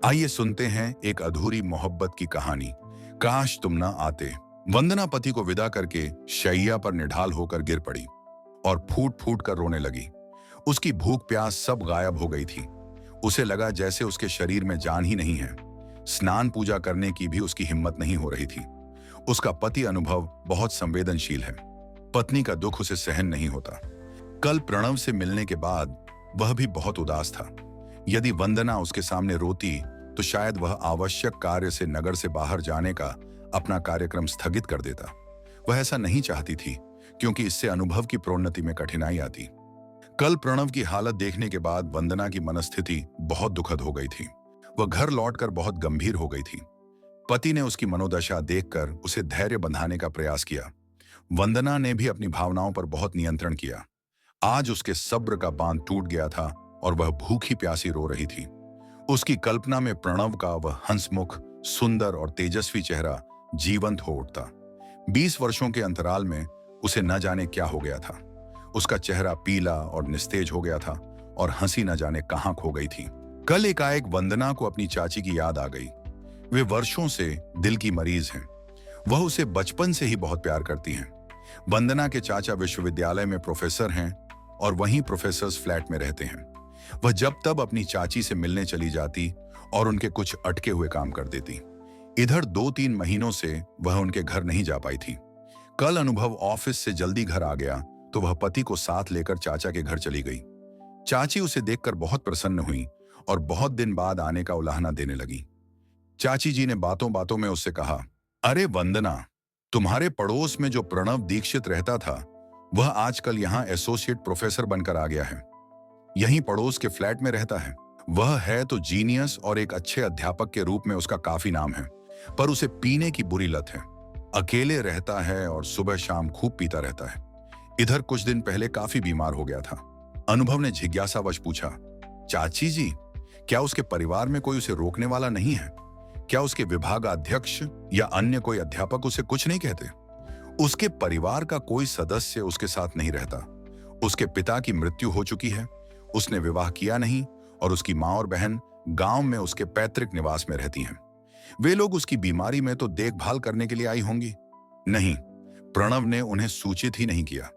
आइए सुनते हैं एक अधूरी मोहब्बत की कहानी। काश तुम ना आते। वंदना पति को विदा करके शैया पर निढाल होकर गिर पड़ी और फूट फूट कर रोने लगी। उसकी भूख प्यास सब गायब हो गई थी। उसे लगा जैसे उसके शरीर में जान ही नहीं है। स्नान पूजा करने की भी उसकी हिम्मत नहीं हो रही थी। उसका पति अनुभव बहुत संवेदनशील है। पत्नी का दुख उसे सहन नहीं होता। कल प्रणव से मिलने के बाद वह भी बहुत उदास था। यदि वंदना उसके सामने रोती तो शायद वह आवश्यक कार्य से नगर से बाहर जाने का अपना कार्यक्रम स्थगित कर देता। वह ऐसा नहीं चाहती थी, क्योंकि इससे अनुभव की प्रोन्नति में कठिनाई आती। कल प्रणव की हालत देखने के बाद वंदना की मनस्थिति बहुत दुखद हो गई थी। वह घर लौटकर बहुत गंभीर हो गई थी। पति ने उसकी मनोदशा देखकर उसे धैर्य बंधाने का प्रयास किया। वंदना ने भी अपनी भावनाओं पर बहुत नियंत्रण किया। आज उसके सब्र का बांध टूट गया था और वह भूखी प्यासी रो रही थी। उसकी कल्पना में प्रणव का वह हंसमुख, सुंदर और तेजस्वी चेहरा जीवंत हो उठता। 20 वर्षों के अंतराल में उसे न जाने क्या हो गया था। उसका चेहरा पीला और निस्तेज हो गया था और हंसी न जाने कहां खो गई थी। कल एकाएक वंदना को अपनी चाची की याद आ गई। वे वर्षों से दिल की मरीज हैं। वह उसे बचपन से ही बहुत प्यार करती हैं। वंदना के चाचा विश्वविद्यालय में प्रोफेसर हैं और वहीं प्रोफेसर्स फ्लैट में रहते हैं। वह जब तब अपनी चाची से मिलने चली जाती और उनके कुछ अटके हुए काम कर देती। इधर 2-3 महीनों से वह उनके घर नहीं जा पाई थी। कल अनुभव ऑफिस से जल्दी घर आ गया तो वह पति को साथ लेकर चाचा के घर चली गई। चाची उसे देखकर बहुत प्रसन्न हुई और बहुत दिन बाद आने का उलाहना देने लगी। चाची जी ने बातों बातों में उससे कहा, अरे वंदना, तुम्हारे पड़ोस में जो प्रणव दीक्षित रहता था वह आजकल यहाँ एसोसिएट प्रोफेसर बनकर आ गया है। यहीं पड़ोस के फ्लैट में रहता है। वह है तो जीनियस और एक अच्छे अध्यापक के रूप में उसका काफी नाम है, पर उसे पीने की बुरी लत है। अकेले रहता है और सुबह शाम खूब पीता रहता है। इधर कुछ दिन पहले काफी बीमार हो गया था। अनुभव ने जिज्ञासावश पूछा, चाची जी, क्या उसके परिवार में कोई उसे रोकने वाला नहीं है? क्या उसके विभागाध्यक्ष या अन्य कोई अध्यापक उसे कुछ नहीं कहते? उसके परिवार का कोई सदस्य उसके साथ नहीं रहता। उसके पिता की मृत्यु हो चुकी है। उसने विवाह किया नहीं और उसकी मां और बहन गांव में उसके पैतृक निवास में रहती हैं। वे लोग उसकी बीमारी में तो देखभाल करने के लिए आई होंगी। नहीं, प्रणव ने उन्हें सूचित ही नहीं किया।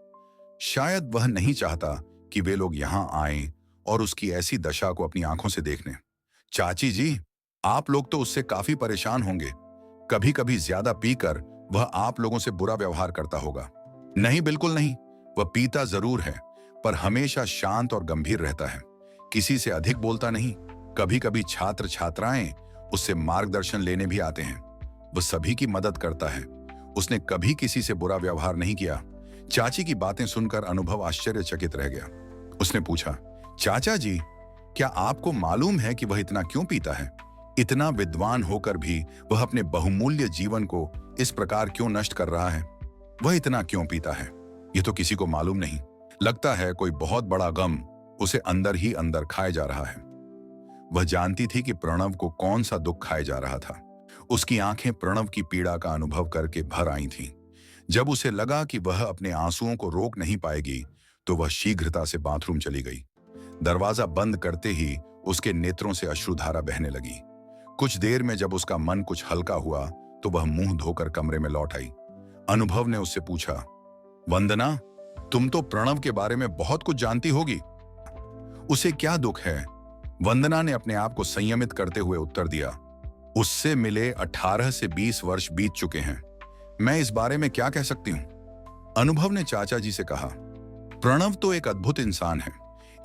शायद वह नहीं चाहता कि वे लोग यहां आएं और उसकी ऐसी दशा को अपनी आंखों से देख लें। चाची जी, आप लोग तो उससे काफी परेशान होंगे। कभी कभी ज्यादा पीकर वह आप लोगों से बुरा व्यवहार करता होगा। नहीं, बिल्कुल नहीं। वह पीता जरूर है, पर हमेशा शांत और गंभीर रहता है। किसी से अधिक बोलता नहीं। कभी कभी छात्र छात्राएं उससे मार्गदर्शन लेने भी आते हैं। वह सभी की मदद करता है। उसने कभी किसी से बुरा व्यवहार नहीं किया। चाची की बातें सुनकर अनुभव आश्चर्यचकित रह गया। उसने पूछा, चाचा जी, क्या आपको मालूम है कि वह इतना क्यों पीता है? इतना विद्वान होकर भी वह अपने बहुमूल्य जीवन को इस प्रकार क्यों नष्ट कर रहा है? वह इतना क्यों पीता है, ये तो किसी को मालूम नहीं। लगता है कोई बहुत बड़ा गम उसे अंदर ही अंदर खाए जा रहा है। वह जानती थी कि प्रणव को कौन सा दुख खाए जा रहा था। उसकी आंखें प्रणव की पीड़ा का अनुभव करके भर आई थीं। जब उसे लगा कि वह अपने आंसुओं को रोक नहीं पाएगी तो वह शीघ्रता से बाथरूम चली गई। दरवाजा बंद करते ही उसके नेत्रों से अश्रुधारा बहने लगी। कुछ देर में जब उसका मन कुछ हल्का हुआ तो वह मुंह धोकर कमरे में लौट आई। अनुभव ने उससे पूछा, वंदना, तुम तो प्रणव के बारे में बहुत कुछ जानती होगी। उसे क्या दुख है? वंदना ने अपने आप को संयमित करते हुए उत्तर दिया, उससे मिले 18 से 20 वर्ष बीत चुके हैं। मैं इस बारे में क्या कह सकती हूं? अनुभव ने चाचा जी से कहा, प्रणव तो एक अद्भुत इंसान है।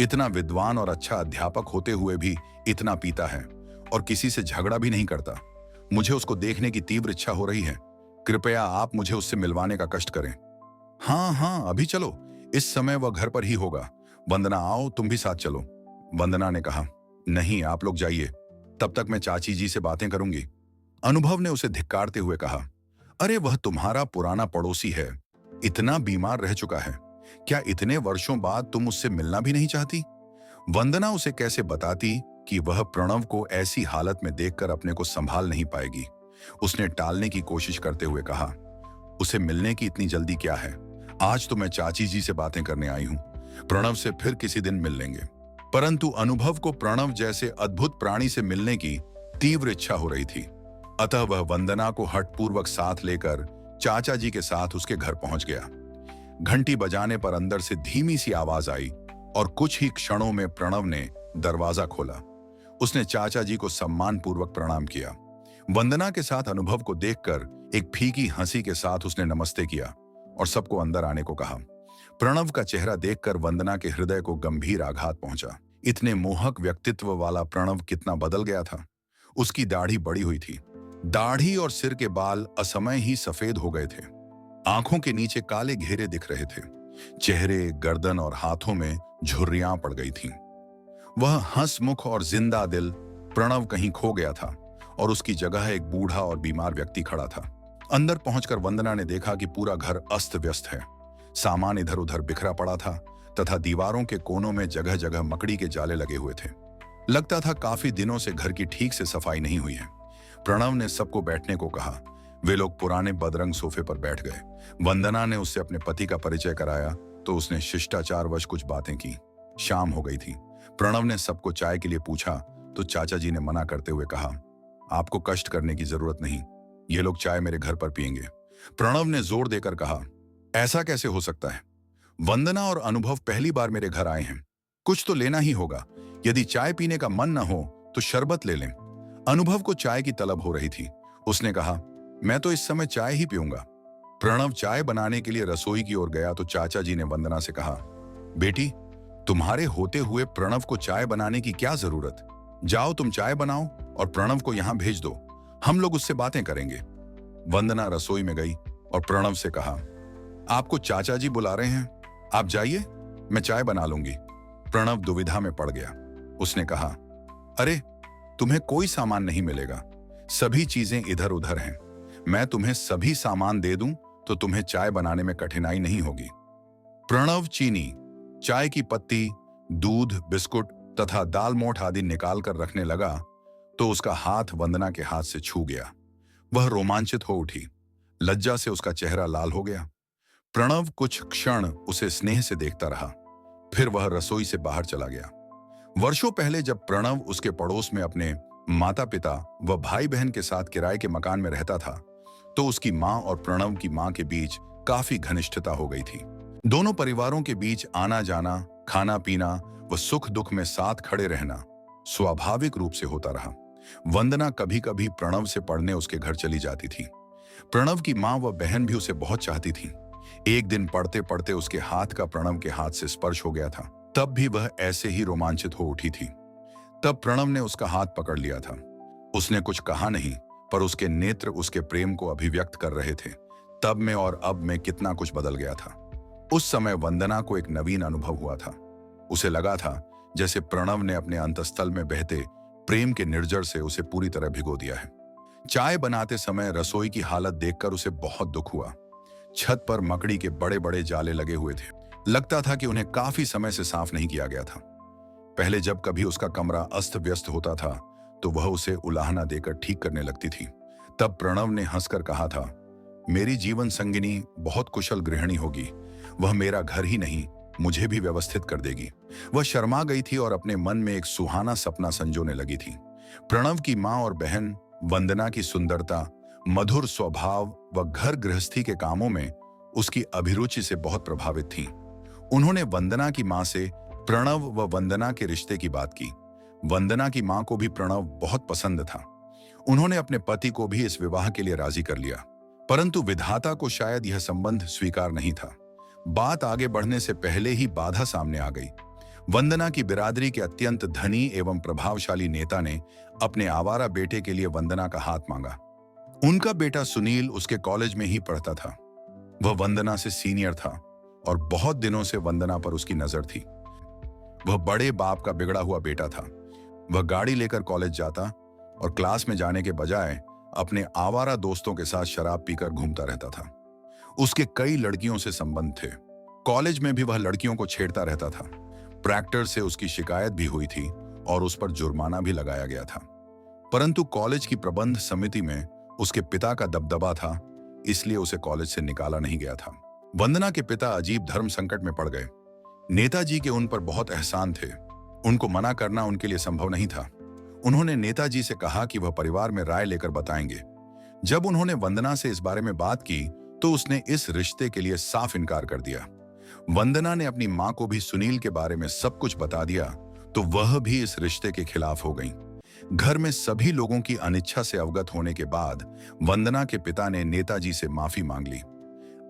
इतना विद्वान और अच्छा अध्यापक होते हुए भी इतना पीता है और किसी से झगड़ा भी नहीं करता। मुझे उसको देखने की तीव्र इच्छा हो रही है। कृपया आप मुझे उससे मिलवाने का कष्ट करें। हाँ हाँ, अभी चलो। इस समय वह घर पर ही होगा। वंदना, आओ, तुम भी साथ चलो। वंदना ने कहा, नहीं, आप लोग जाइए, तब तक मैं चाची जी से बातें करूंगी। अनुभव ने उसे धिक्कारते हुए कहा, अरे वह तुम्हारा पुराना पड़ोसी है, इतना बीमार रह चुका है। क्या इतने वर्षों बाद तुम उससे मिलना भी नहीं चाहती? वंदना उसे कैसे बताती कि वह प्रणव को ऐसी हालत में देखकर अपने को संभाल नहीं पाएगी। उसने टालने की कोशिश करते हुए कहा, उसे मिलने की इतनी जल्दी क्या है? आज तो मैं चाची जी से बातें करने आई हूं। प्रणव से फिर किसी दिन मिल लेंगे। परंतु अनुभव को प्रणव जैसे अद्भुत प्राणी से मिलने की तीव्र इच्छा हो रही थी। अतः वह वंदना को हठपूर्वक साथ लेकर चाचा जी के साथ उसके घर पहुंच गया। घंटी बजाने पर अंदर से धीमी सी आवाज आई और कुछ ही क्षणों में प्रणव ने दरवाजा खोला। उसने चाचा जी को सम्मानपूर्वक प्रणाम किया। वंदना के साथ अनुभव को देखकर एक फीकी हंसी के साथ उसने नमस्ते किया और सबको अंदर आने को कहा। प्रणव का चेहरा देखकर वंदना के हृदय को गंभीर आघात पहुंचा। इतने मोहक व्यक्तित्व वाला प्रणव कितना बदल गया था। उसकी दाढ़ी बड़ी हुई थी। दाढ़ी और सिर के बाल असमय ही सफेद हो गए थे। आंखों के नीचे काले घेरे दिख रहे थे। चेहरे, गर्दन और हाथों में झुर्रियां पड़ गई थीं। वह हंसमुख और जिंदा दिल प्रणव कहीं खो गया था और उसकी जगह एक बूढ़ा और बीमार व्यक्ति खड़ा था। अंदर पहुंचकर वंदना ने देखा कि पूरा घर अस्त व्यस्त है। सामान इधर उधर बिखरा पड़ा था तथा दीवारों के कोनों में जगह जगह मकड़ी के जाले लगे हुए थे। लगता था काफी दिनों से घर की ठीक से सफाई नहीं हुई है। प्रणव ने सबको बैठने को कहा। वे लोग पुराने बदरंग सोफे पर बैठ गए। वंदना ने उससे अपने पति का परिचय कराया तो उसने शिष्टाचारवश कुछ बातें की। शाम हो गई थी। प्रणव ने सबको चाय के लिए पूछा तो चाचा जी ने मना करते हुए कहा, आपको कष्ट करने की जरूरत नहीं, ये लोग चाय मेरे घर पर पिएंगे। प्रणव ने जोर देकर कहा, ऐसा कैसे हो सकता है? वंदना और अनुभव पहली बार मेरे घर आए हैं, कुछ तो लेना ही होगा। यदि चाय पीने का मन न हो तो शरबत ले लें। अनुभव को चाय की तलब हो रही थी। उसने कहा, मैं तो इस समय चाय ही पीऊंगा। प्रणव चाय बनाने के लिए रसोई की ओर गया तो चाचा जी ने वंदना से कहा, बेटी, तुम्हारे होते हुए प्रणव को चाय बनाने की क्या जरूरत? जाओ तुम चाय बनाओ और प्रणव को यहां भेज दो, हम लोग उससे बातें करेंगे। वंदना रसोई में गई और प्रणव से कहा, आपको चाचा जी बुला रहे हैं, आप जाइए, मैं चाय बना लूंगी। प्रणव दुविधा में पड़ गया। उसने कहा, अरे तुम्हें कोई सामान नहीं मिलेगा, सभी चीजें इधर उधर हैं। मैं तुम्हें सभी सामान दे दूं तो तुम्हें चाय बनाने में कठिनाई नहीं होगी। प्रणव चीनी, चाय की पत्ती, दूध, बिस्कुट तथा दाल मोठ आदि निकाल कर रखने लगा तो उसका हाथ वंदना के हाथ से छू गया। वह रोमांचित हो उठी। लज्जा से उसका चेहरा लाल हो गया। प्रणव कुछ क्षण उसे स्नेह से देखता रहा, फिर वह रसोई से बाहर चला गया। वर्षों पहले जब प्रणव उसके पड़ोस में अपने माता पिता व भाई बहन के साथ किराए के मकान में रहता था तो उसकी मां और प्रणव की मां के बीच काफी घनिष्ठता हो गई थी। दोनों परिवारों के बीच आना जाना, खाना पीना व सुख दुख में साथ खड़े रहना स्वाभाविक रूप से होता रहा। वंदना कभी कभी प्रणव से पढ़ने उसके घर चली जाती थी। प्रणव की मां व बहन भी उसे बहुत चाहती थी। एक दिन पढ़ते पढ़ते उसके हाथ का प्रणव के हाथ से स्पर्श हो गया था। तब भी वह ऐसे ही रोमांचित हो उठी थी। तब प्रणव ने उसका हाथ पकड़ लिया था। उसने कुछ कहा नहीं, पर उसके नेत्र उसके प्रेम को अभिव्यक्त कर रहे थे। तब में और अब में कितना कुछ बदल गया था। उस समय वंदना को एक नवीन अनुभव हुआ था। उसे लगा था जैसे प्रणव ने अपने अंतस्थल में बहते प्रेम के निर्जर से उसे पूरी तरह भिगो दिया है। चाय बनाते समय रसोई की हालत देखकर उसे बहुत दुख हुआ। छत पर मकड़ी के बड़े बड़े जाले लगे हुए थे। लगता था कि उन्हें काफी समय से साफ नहीं किया गया था। पहले जब कभी उसका कमरा अस्त व्यस्त होता था तो वह उसे उलाहना देकर ठीक करने लगती थी। तब प्रणव ने हंसकर कहा था, मेरी जीवन संगिनी बहुत कुशल गृहिणी होगी, वह मेरा घर ही नहीं मुझे भी व्यवस्थित कर देगी। वह शर्मा गई थी और अपने मन में एक सुहाना सपना संजोने लगी थी। प्रणव की मां और बहन वंदना की सुंदरता, मधुर स्वभाव व घर गृहस्थी के कामों में उसकी अभिरुचि से बहुत प्रभावित थीं। उन्होंने वंदना की मां से प्रणव व वंदना के रिश्ते की बात की। वंदना की मां को भी प्रणव बहुत पसंद था। उन्होंने अपने पति को भी इस विवाह के लिए राजी कर लिया, परंतु विधाता को शायद यह संबंध स्वीकार नहीं था। बात आगे बढ़ने से पहले ही बाधा सामने आ गई। वंदना की बिरादरी के अत्यंत धनी एवं प्रभावशाली नेता ने अपने आवारा बेटे के लिए वंदना का हाथ मांगा। उनका बेटा सुनील उसके कॉलेज में ही पढ़ता था। वह वंदना से सीनियर था और बहुत दिनों से वंदना पर उसकी नजर थी। वह बड़े बाप का बिगड़ा हुआ बेटा था। वह गाड़ी लेकर कॉलेज जाता और क्लास में जाने के बजाय अपने आवारा दोस्तों के साथ शराब पीकर घूमता रहता था। उसके कई लड़कियों से संबंध थे। कॉलेज में भी वह लड़कियों को छेड़ता रहता था। प्रैक्टर से उसकी शिकायत भी हुई थी और उस पर जुर्माना भी लगाया गया था, परंतु कॉलेज की प्रबंध समिति में उसके पिता का दबदबा था, इसलिए उसे कॉलेज से निकाला नहीं गया था। वंदना के पिता अजीब धर्म संकट में पड़ गए। नेताजी के उन पर बहुत एहसान थे। उनको मना करना उनके लिए संभव नहीं था। उन्होंने नेताजी से कहा कि वह परिवार में राय लेकर बताएंगे। जब उन्होंने वंदना से इस बारे में बात की तो उसने इस रिश्ते के लिए साफ इनकार कर दिया। वंदना ने अपनी मां को भी सुनील के बारे में सब कुछ बता दिया तो वह भी इस रिश्ते के खिलाफ हो गई। घर में सभी लोगों की अनिच्छा से अवगत होने के बाद वंदना के पिता ने नेताजी से माफी मांग ली।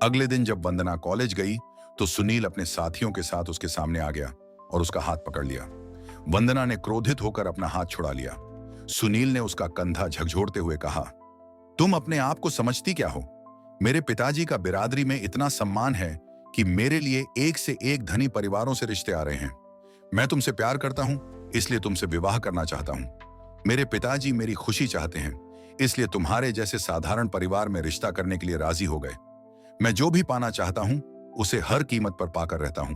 अगले दिन जब वंदना कॉलेज गई तो सुनील अपने साथियों के साथ उसके सामने आ गया और उसका हाथ पकड़ लिया। वंदना ने क्रोधित होकर अपना हाथ छुड़ा लिया। सुनील ने उसका कंधा झकझोरते हुए कहा, तुम अपने आप को समझती क्या हो? मेरे पिताजी का बिरादरी में इतना सम्मान है कि मेरे लिए एक से एक धनी परिवारों से रिश्ते आ रहे हैं। मैं तुमसे प्यार करता हूं, इसलिए तुमसे विवाह करना चाहता हूं। मेरे पिताजी मेरी खुशी चाहते हैं, इसलिए तुम्हारे जैसे साधारण परिवार में रिश्ता करने के लिए राजी हो गए। मैं जो भी पाना चाहता हूं उसे हर कीमत पर पाकर रहता हूं।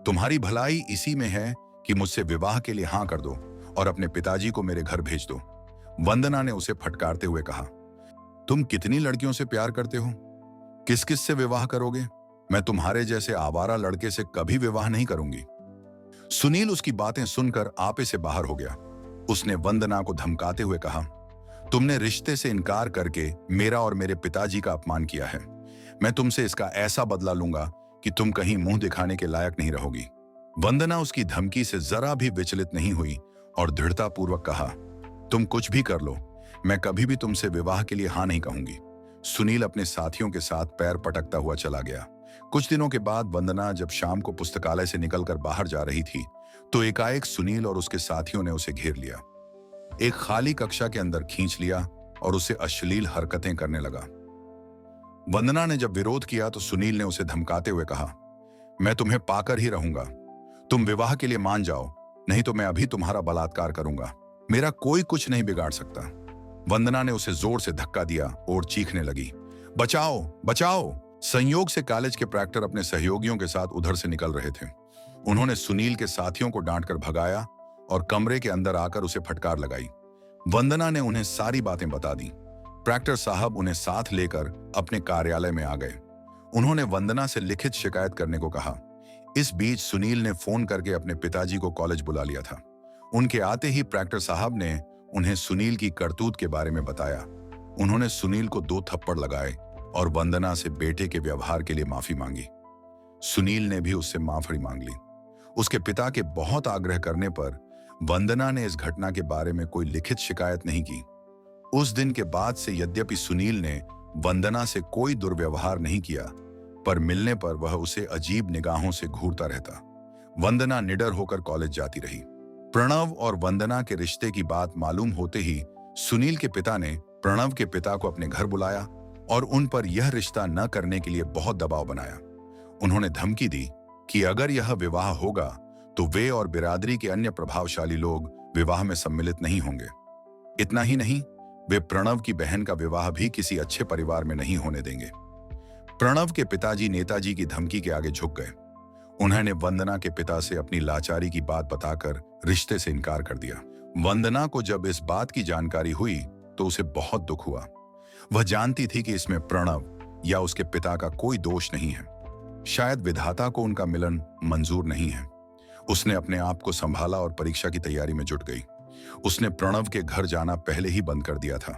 तुम्हारी भलाई इसी में है कि मुझसे विवाह के लिए हां कर दो और अपने पिताजी को मेरे घर भेज दो। वंदना ने उसे फटकारते हुए कहा, तुम कितनी लड़कियों से प्यार करते हो? किस किस से विवाह करोगे? मैं तुम्हारे जैसे आवारा लड़के से कभी विवाह नहीं करूंगी। सुनील उसकी बातें सुनकर आपे से बाहर हो गया। उसने वंदना को धमकाते हुए कहा, तुमने रिश्ते से इनकार करके मेरा और मेरे पिताजी का अपमान किया है। मैं तुमसे इसका ऐसा बदला लूंगा कि तुम कहीं मुंह दिखाने के लायक नहीं रहोगी। वंदना उसकी धमकी से जरा भी विचलित नहीं हुई और दृढ़तापूर्वक कहा, तुम कुछ भी कर लो, मैं कभी भी तुमसे विवाह के लिए हां नहीं कहूंगी। सुनील अपने साथियों के साथ पैर पटकता हुआ चला गया। कुछ दिनों के बाद वंदना जब शाम को पुस्तकालय से निकलकर बाहर जा रही थी तो एकाएक सुनील और उसके साथियों ने उसे घेर लिया। एक खाली कक्षा के अंदर खींच लिया और उसे अश्लील हरकतें करने लगा। वंदना ने जब विरोध किया तो सुनील ने उसे धमकाते हुए कहा, मैं तुम्हें पाकर ही रहूंगा। तुम विवाह के लिए मान जाओ, नहीं तो मैं अभी तुम्हारा बलात्कार करूंगा। मेरा कोई कुछ नहीं बिगाड़ सकता। वंदना ने उसे जोर से धक्का दिया और चीखने लगी, बचाओ बचाओ। संयोग से कॉलेज के प्रैक्टर अपने सहयोगियों के साथ उधर से निकल रहे थे। उन्होंने सुनील के साथियों को डांटकर भगाया और कमरे के अंदर आकर उसे फटकार लगाई। वंदना ने उन्हें सारी बातें बता दी। प्रैक्टर साहब उन्हें साथ लेकर अपने कार्यालय में आ गए। उन्होंने वंदना से लिखित शिकायत करने को कहा। इस बीच सुनील ने फोन करके अपने पिताजी को कॉलेज बुला लिया था। उनके आते ही प्रैक्टर साहब ने उन्हें सुनील की करतूत के बारे में बताया। उन्होंने सुनील को 2 थप्पड़ लगाए और वंदना से बेटे के व्यवहार के लिए माफी मांगी। सुनील ने भी उससे माफी मांग ली। उसके पिता के बहुत आग्रह करने पर वंदना ने इस घटना के बारे में कोई लिखित शिकायत नहीं की। उस दिन के बाद से यद्यपि सुनील ने वंदना से कोई दुर्व्यवहार नहीं किया, पर मिलने पर वह उसे अजीब निगाहों से घूरता रहता। वंदना निडर होकर कॉलेज जाती रही। प्रणव और वंदना के रिश्ते की बात मालूम होते ही सुनील के पिता ने प्रणव के पिता को अपने घर बुलाया और उन पर यह रिश्ता न करने के लिए बहुत दबाव बनाया। उन्होंने धमकी दी कि अगर यह विवाह होगा तो वे और बिरादरी के अन्य प्रभावशाली लोग विवाह में सम्मिलित नहीं होंगे। इतना ही नहीं, वे प्रणव की बहन का विवाह भी किसी अच्छे परिवार में नहीं होने देंगे। प्रणव के पिताजी नेताजी की धमकी के आगे झुक गए। उन्होंने वंदना के पिता से अपनी लाचारी की बात बताकर रिश्ते से इनकार कर दिया। वंदना को जब इस बात की जानकारी हुई तो उसे बहुत दुख हुआ। वह जानती थी कि इसमें प्रणव या उसके पिता का कोई दोष नहीं है। शायद विधाता को उनका मिलन मंजूर नहीं है। उसने अपने आप को संभाला और परीक्षा की तैयारी में जुट गई। उसने प्रणव के घर जाना पहले ही बंद कर दिया था।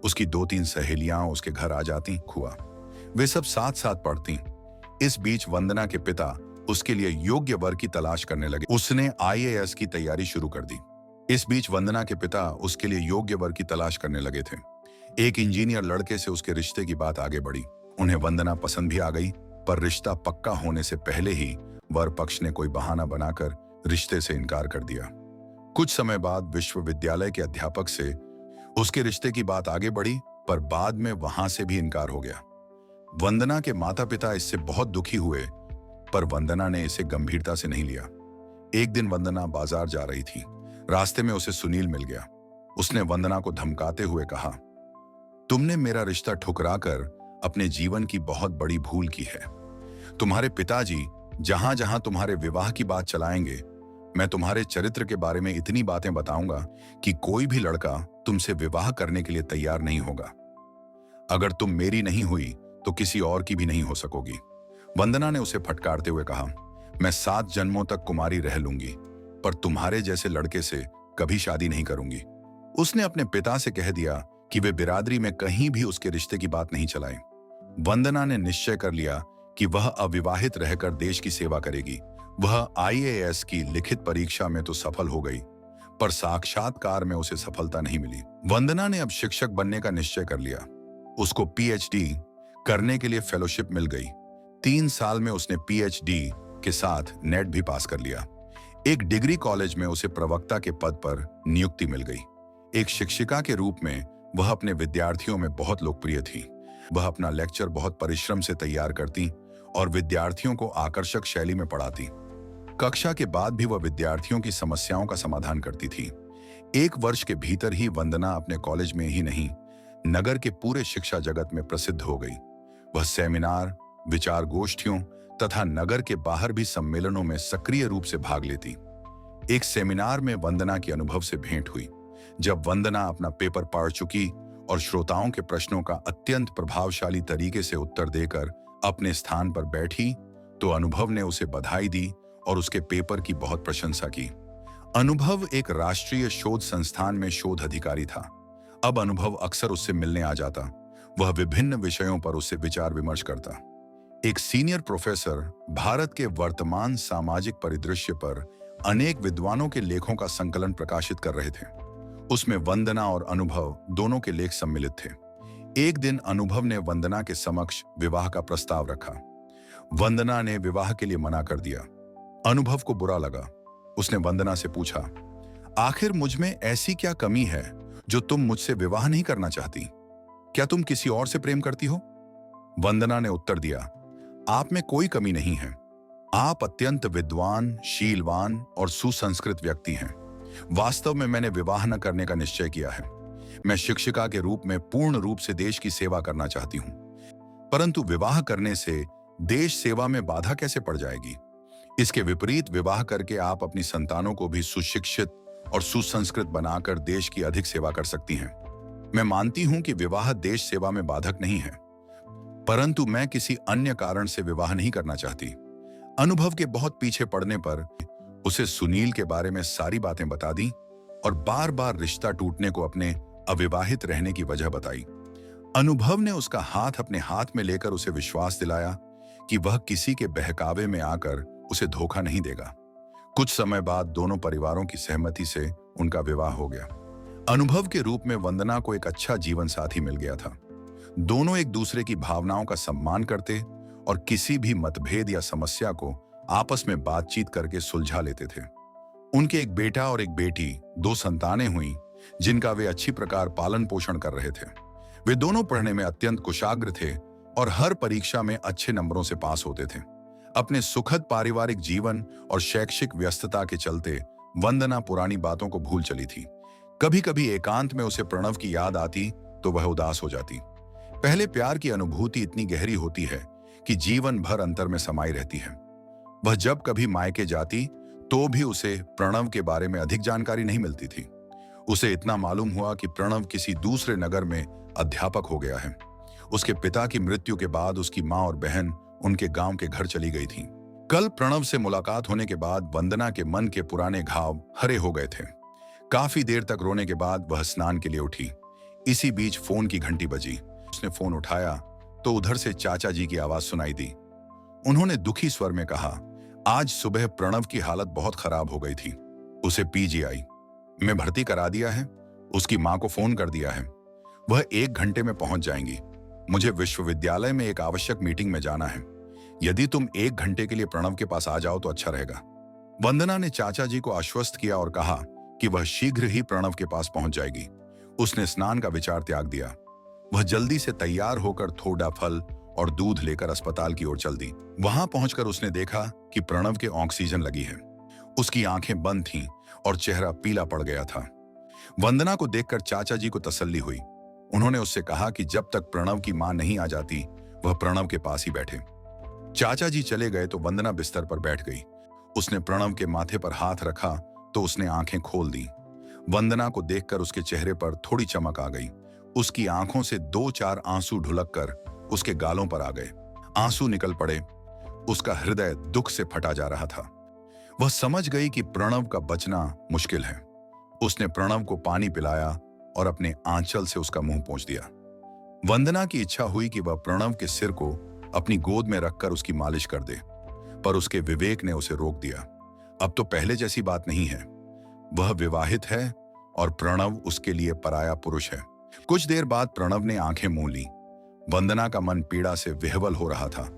उसकी 2-3 सहेलियां उसके घर आ जाती हुआ। वे सब साथ साथ पढ़ती। इस बीच वंदना के पिता उसके लिए योग्य वर की तलाश करने लगे। उसने IAS की तैयारी शुरू कर दी। इस बीच वंदना के पिता उसके लिए योग्य वर की तलाश करने लगे थे। एक इंजीनियर लड़के से उसके रिश्ते की बात आगे बढ़ी। उन्हें वंदना पसंद भी आ गई, पर रिश्ता पक्का होने से पहले ही वर पक्ष ने कोई बहाना बनाकर रिश्ते से इनकार कर दिया। कुछ समय बाद विश्वविद्यालय के अध्यापक से उसके रिश्ते की बात आगे बढ़ी, पर बाद में वहां से भी इनकार हो गया। वंदना के माता पिता इससे बहुत दुखी हुए, पर वंदना ने इसे गंभीरता से नहीं लिया। एक दिन वंदना बाजार जा रही थी। रास्ते में उसे सुनील मिल गया। उसने वंदना को धमकाते हुए कहा, तुमने मेरा रिश्ता ठुकराकर अपने जीवन की बहुत बड़ी भूल की है। तुम्हारे पिताजी जहां जहां तुम्हारे विवाह की बात चलाएंगे, मैं तुम्हारे चरित्र के बारे में इतनी बातें बताऊंगा कि कोई भी लड़का तुमसे विवाह करने के लिए तैयार नहीं होगा। अगर तुम मेरी नहीं हुई तो किसी और की भी नहीं हो सकोगी। वंदना ने उसे फटकारते हुए कहा, मैं 7 जन्मों तक कुमारी रह लूंगी, पर तुम्हारे जैसे लड़के से कभी शादी नहीं करूंगी। उसने अपने पिता से कह दिया कि वे बिरादरी में कहीं भी उसके रिश्ते की बात नहीं चलाएं। वंदना ने निश्चय कर लिया कि वह अविवाहित रहकर देश की सेवा करेगी। वह आईएएस की लिखित परीक्षा में तो सफल हो गई, पर साक्षात्कार में उसे सफलता नहीं मिली। वंदना ने अब शिक्षक बनने का निश्चय कर लिया। उसको पीएचडी करने के लिए फेलोशिप मिल गई। 3 साल में उसने पीएचडी के साथ नेट भी पास कर लिया। एक डिग्री कॉलेज में उसे प्रवक्ता के पद पर नियुक्ति मिल गई। एक शिक्षिका के रूप में वह अपने विद्यार्थियों में बहुत लोकप्रिय थी। वह अपना लेक्चर बहुत परिश्रम से तैयार करती और विद्यार्थियों को आकर्षक शैली में पढ़ाती। कक्षा के बाद भी वह विद्यार्थियों की समस्याओं का समाधान करती थी। 1 वर्ष के भीतर ही वंदना अपने कॉलेज में ही नहीं, नगर के पूरे शिक्षा जगत में प्रसिद्ध हो गई। वह सेमिनार, विचार गोष्ठियों तथा नगर के बाहर भी सम्मेलनों में सक्रिय रूप से भाग लेती। एक सेमिनार में वंदना के अनुभव से भेंट हुई। जब वंदना अपना पेपर पढ़ चुकी और श्रोताओं के प्रश्नों का अत्यंत प्रभावशाली तरीके से उत्तर देकर अपने स्थान पर बैठी, तो अनुभव ने उसे बधाई दी और उसके पेपर की बहुत प्रशंसा की। अनुभव एक राष्ट्रीय शोध संस्थान में शोध अधिकारी था। अब अनुभव अक्सर उससे मिलने आ जाता। वह विभिन्न विषयों पर उससे विचार विमर्श करता। एक सीनियर प्रोफेसर भारत के वर्तमान सामाजिक परिदृश्य पर अनेक विद्वानों के लेखों का संकलन प्रकाशित कर रहे थे। उसमें वंदना और अनुभव दोनों के लेख सम्मिलित थे। एक दिन अनुभव ने वंदना के समक्ष विवाह का प्रस्ताव रखा। वंदना ने विवाह के लिए मना कर दिया। अनुभव को बुरा लगा। उसने वंदना से पूछा, आखिर मुझ में ऐसी क्या कमी है जो तुम मुझसे विवाह नहीं करना चाहती? क्या तुम किसी और से प्रेम करती हो? वंदना ने उत्तर दिया, आप में कोई कमी नहीं है। आप अत्यंत विद्वान, शीलवान और सुसंस्कृत व्यक्ति हैं। वास्तव में मैंने विवाह न करने का निश्चय किया है। मैं शिक्षिका के रूप में पूर्ण रूप से देश की सेवा करना चाहती हूं, परंतु विवाह करने से देश सेवा में बाधा कैसे पड़ जाएगी? इसके विपरीत विवाह करके आप अपनी संतानों को भी सुशिक्षित और सुसंस्कृत बनाकर देश की अधिक सेवा कर सकती हैं। मैं मानती हूं कि विवाह देश सेवा में बाधक नहीं है, परंतु मैं किसी अन्य कारण से विवाह नहीं करना चाहती। अनुभव के बहुत पीछे पड़ने पर उसे सुनील के बारे में सारी बातें बता दी और बार बार रिश्ता टूटने को अपने अविवाहित रहने की वजह बताई। अनुभव ने उसका हाथ अपने हाथ में लेकर उसे विश्वास दिलाया कि वह किसी के बहकावे में आकर उसे धोखा नहीं देगा। कुछ समय बाद दोनों परिवारों की सहमति से उनका विवाह हो गया। अनुभव के रूप में वंदना को एक अच्छा जीवन साथी मिल गया था। दोनों एक दूसरे की भावनाओं का सम्मान करते और किसी भी मतभेद या समस्या को आपस में बातचीत करके सुलझा लेते थे। उनके एक बेटा और एक बेटी, 2 संतानें हुई जिनका वे अच्छी प्रकार पालन पोषण कर रहे थे। वे दोनों पढ़ने में अत्यंत कुशाग्र थे और हर परीक्षा में अच्छे नंबरों से पास होते थे। अपने सुखद पारिवारिक जीवन और शैक्षिक व्यस्तता के चलते वंदना पुरानी बातों को भूल चली थी। कभी कभी एकांत में उसे प्रणव की याद आती तो वह उदास हो जाती। पहले प्यार की अनुभूति इतनी गहरी होती है कि जीवन भर अंतर में समाई रहती है। वह जब कभी मायके जाती तो भी उसे प्रणव के बारे में अधिक जानकारी नहीं मिलती थी। उसे इतना मालूम हुआ कि प्रणव किसी दूसरे नगर में अध्यापक हो गया है। उसके पिता की मृत्यु के बाद उसकी माँ और बहन उनके गांव के घर चली गई थी। कल प्रणव से मुलाकात होने के बाद वंदना के मन के पुराने घाव हरे हो गए थे। काफी देर तक रोने के बाद वह स्नान के लिए उठी। इसी बीच फोन की घंटी बजी। उसने फोन उठाया तो उधर से चाचा जी की आवाज सुनाई दी। उन्होंने दुखी स्वर में कहा, आज सुबह प्रणव की हालत बहुत खराब हो गई थी। उसे पीजीआई में भर्ती करा दिया है। उसकी मां को फोन कर दिया है। वह 1 घंटे में पहुंच जाएंगी। मुझे विश्वविद्यालय में एक आवश्यक मीटिंग में जाना है। यदि तुम 1 घंटे के लिए प्रणव के पास आ जाओ तो अच्छा रहेगा। वंदना ने चाचा जी को आश्वस्त किया और कहा कि वह शीघ्र ही प्रणव के पास पहुंच जाएगी। उसने स्नान का विचार त्याग दिया। वह जल्दी से तैयार होकर थोड़ा फल और दूध लेकर अस्पताल की ओर चल दी। वहां पहुंचकर उसने देखा कि प्रणव के ऑक्सीजन लगी है। उसकी आंखें बंद थीं और चेहरा पीला पड़ गया था। वंदना को देखकर चाचा जी को तसल्ली हुई। उन्होंने उससे कहा कि जब तक प्रणव की मां नहीं आ जाती वह प्रणव के पास ही बैठे। चाचा जी चले गए तो वंदना बिस्तर पर बैठ गई। उसने प्रणव के माथे पर हाथ रखा तो उसने आंखें खोल दी। वंदना को देखकर उसके चेहरे पर थोड़ी चमक आ गई। उसकी आंखों से 2-4 आंसू ढुलककर उसके गालों पर आ गए। आंसू निकल पड़े। उसका हृदय दुख से फटा जा रहा था। वह समझ गई कि प्रणव का बचना मुश्किल है। उसने प्रणव को पानी पिलाया और अपने आंचल से उसका मुंह पोंछ दिया। वंदना की इच्छा हुई कि वह प्रणव के सिर को अपनी गोद में रखकर उसकी मालिश कर दे, पर उसके विवेक ने उसे रोक दिया। अब तो पहले जैसी बात नहीं है। वह विवाहित है और प्रणव उसके लिए पराया पुरुष है। कुछ देर बाद प्रणव ने आंखें मूंद ली। वंदना का मन पीड़ा से विह्वल हो रहा था।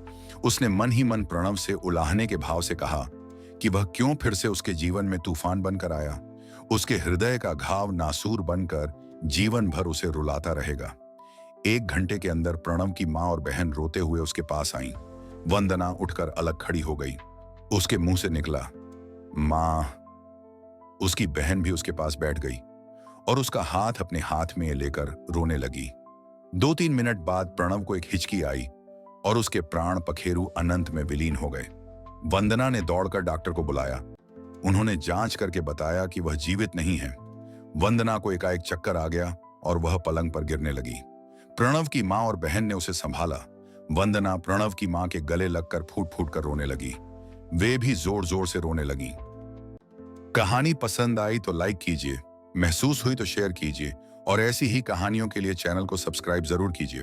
उसने मन ही मन प्रणव से उलाहने के भाव से कहा कि वह क्यों फिर से उसके जीवन में तूफान बनकर आया। उसके हृदय का घाव नासूर बनकर जीवन भर उसे रुलाता रहेगा। 1 घंटे के अंदर प्रणव की माँ और बहन रोते हुए उसके पास आईं। वंदना उठकर अलग खड़ी हो गई। उसके मुंह से निकला, माँ। उसकी बहन भी उसके पास बैठ गई और उसका हाथ अपने हाथ में लेकर रोने लगी। 2-3 मिनट बाद प्रणव को एक हिचकी आई और उसके प्राण पखेरु अनंत में विलीन हो गए। वंदना ने दौड़कर डॉक्टर को बुलाया। उन्होंने जांच करके बताया कि वह जीवित नहीं है। वंदना को एकाएक चक्कर आ गया और वह पलंग पर गिरने लगी। प्रणव की माँ और बहन ने उसे संभाला। वंदना प्रणव की माँ के गले लगकर फूट फूट कर रोने लगी। वे भी जोर जोर से रोने लगी। कहानी पसंद आई तो लाइक कीजिए, महसूस हुई तो शेयर कीजिए और ऐसी ही कहानियों के लिए चैनल को सब्सक्राइब जरूर कीजिए।